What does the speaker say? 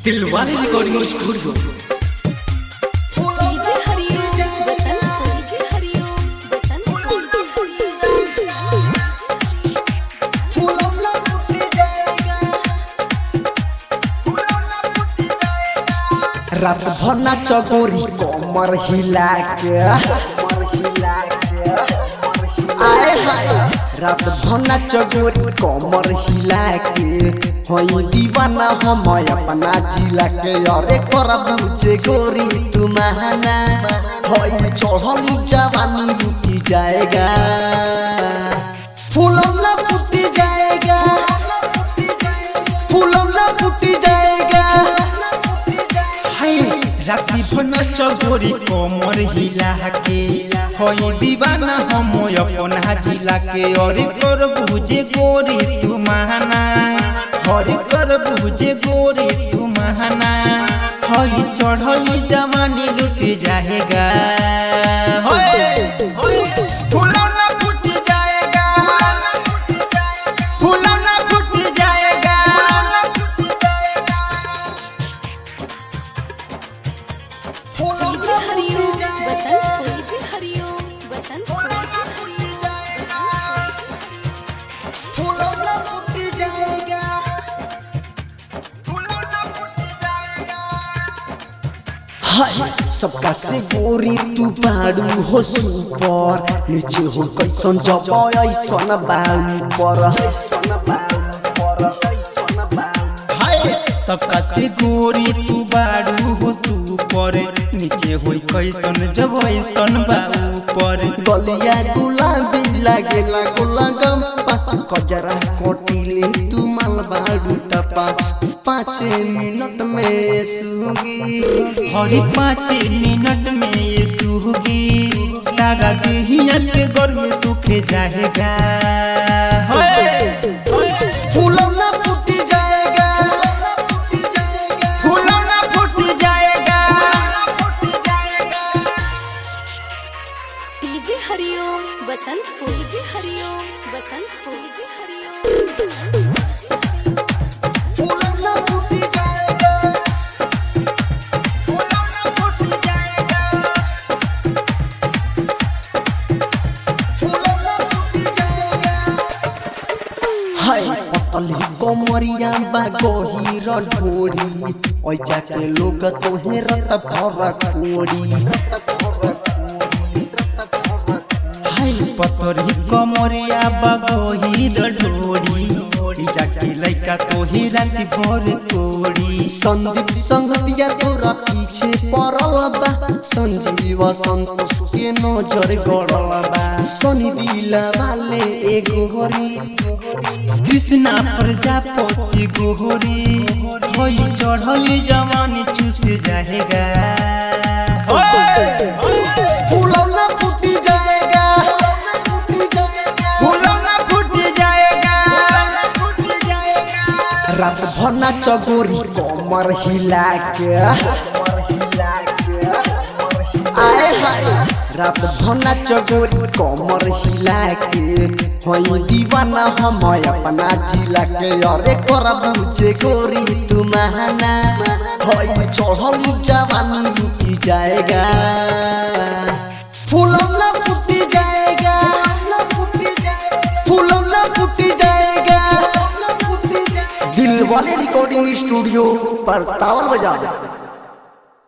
Dilwale recording studio. रात भर नाच गोरी कमर हिला के आए हाय। रात भर नाच गोरी कमर हिला के होई दीवाना हम अपना जिला के। अरे कर बुझे गोरी तुम्हाना होई चढ़ली जवानी लुटी जाएगा, फूलौना फूटी जाएगा, फूलौना फूटी जाएगा। राती भर नाच गोरी कमर हिला के होई दीवाना हम अपना जिला के। अरे कर बुझे गोरी तुम्हाना, अरे कर बुझे गोरी तुम्हाना होई चढ़ली जवानी लुट जाएगा। फूलौना फूट जाएगा, फूलौना फूट जाएगा। सबका से गोरी तू बाड़ू हो सुपर, नीचे हो कैसन जब ऐसन बाड़ू पर। सबका से गोरी तू बाड़ू हो सुपर, नीचे हो कैसन जब ऐसन बाड़ू पर। गलिया गुलाबी लागेला गुलागम कजरा कोटिले तू माल बाड़ू टपा। 5 मिनट में सूगी, हरी 5 मिनट में ये सूगी। सारा देहिया के घर में सूख जाएगा। फूलौना फूट जाएगा, फूलौना फूट जाएगा। डीजे हरिओम बसंतपुर, डीजे हरिओम बसंतपुर, डीजे हरिओम। फूलौना फूट जाएगा, फूलौना फूट जाएगा। फूलौना फूट जाएगा। हाय पतली कोमरिया बा गोही ढोड़ी, ओइ जाके लोग तोहे रत भर कोड़ी। पतरी कमरिया बगोही ढोड़ी, जाके लइका तोही राती भर कोड़ी। संदीप संगतिया तोरा पीछे पड़ल बा, संजीव संतोष के नजर गड़ल बा। सनी दिला वाले एगो हरी, कृष्णा प्रजापति गोहरी होई चढ़ली जवानी चूस जाएगा। फूलौना फूट जाएगा, फूलौना फूट जाएगा। रात भर नाच गोरी कमर हिला के आए हाय। रात भर नाच गोरी कमर हिला के होई दीवाना हम अपना जिला के। अरे कर बुझे गोरी तुम्हाना होई चढ़ली जवानी लुटी जाएगा, फूलौना फूट जाएगा, फूलौना फूट जाएगा। दिलवाले रिकॉर्डिंग स्टूडियो पर तावल बजा।